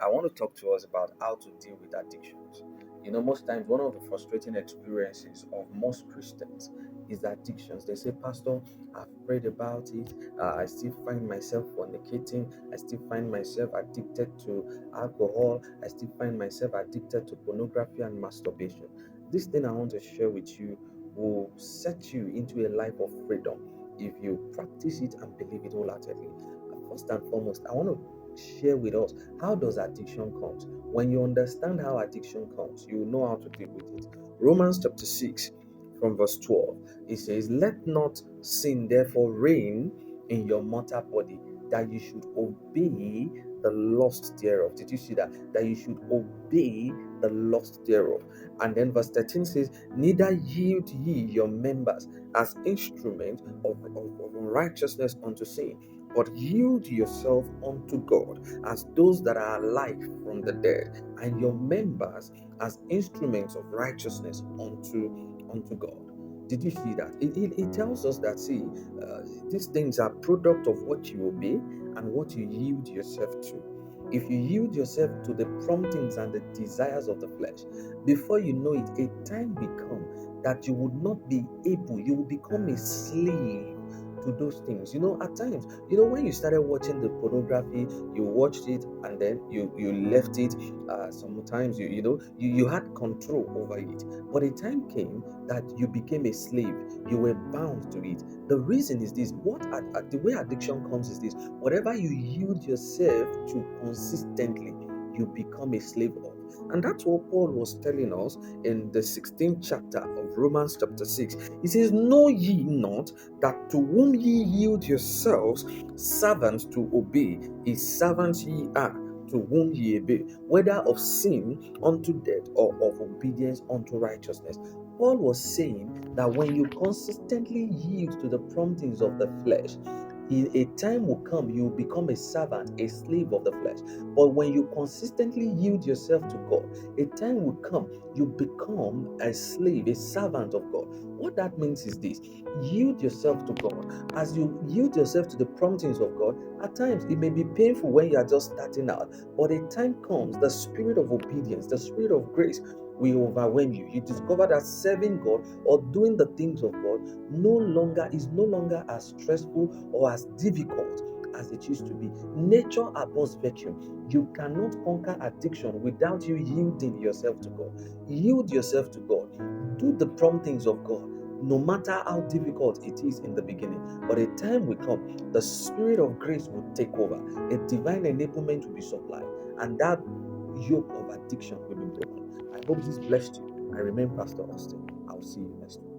I want to talk to us about how to deal with addictions. Most times, one of the frustrating experiences of most Christians is addictions. They say, Pastor, I've prayed about it. I still find myself fornicating. I still find myself addicted to alcohol. I still find myself addicted to pornography and masturbation. This thing I want to share with you will set you into a life of freedom if you practice it and believe it wholeheartedly. First and foremost, I want to share with us, how does addiction comes? When you understand how addiction comes, you will know how to deal with it. Romans chapter 6 from verse 12, it says, let not sin therefore reign in your mortal body, that you should obey the lust thereof. Did you see that? That you should obey the lust thereof. And then verse 13 says, neither yield ye your members as instruments of unrighteousness unto sin, but yield yourself unto God as those that are alive from the dead, and your members as instruments of righteousness unto God. Did you see that? It tells us that, see, these things are product of what you obey and what you yield yourself to. If you yield yourself to the promptings and the desires of the flesh, before you know it, a time will come that you would not be able, you will become a slave to those things. At times, when you started watching the pornography, you watched it and then you left it. Sometimes you had control over it, but a time came that you became a slave. You were bound to it. The reason is this: the way addiction comes is this: whatever you yield yourself to consistently, you become a slave of. And that's what Paul was telling us in the 16th chapter of Romans chapter 6. He says, know ye not that to whom ye yield yourselves servants to obey, his servants ye are, to whom ye obey, whether of sin unto death or of obedience unto righteousness. Paul was saying that when you consistently yield to the promptings of the flesh, a time will come you will become a servant, a slave of the flesh. But when you consistently yield yourself to God, a time will come you become a slave, a servant of God. What that means is this: yield yourself to God. As you yield yourself to the promptings of God, at times it may be painful when you are just starting out, but a time comes, the spirit of obedience, the spirit of grace will overwhelm you. You discover that serving God or doing the things of God is no longer as stressful or as difficult as it used to be. Nature abhors virtue. You cannot conquer addiction without you yielding yourself to God. Yield yourself to God. Do the promptings of God, no matter how difficult it is in the beginning. But a time will come, the spirit of grace will take over. A divine enablement will be supplied, and that yoke of addiction will be broken. I hope this blessed you. I remain Pastor Austin. I'll see you next week.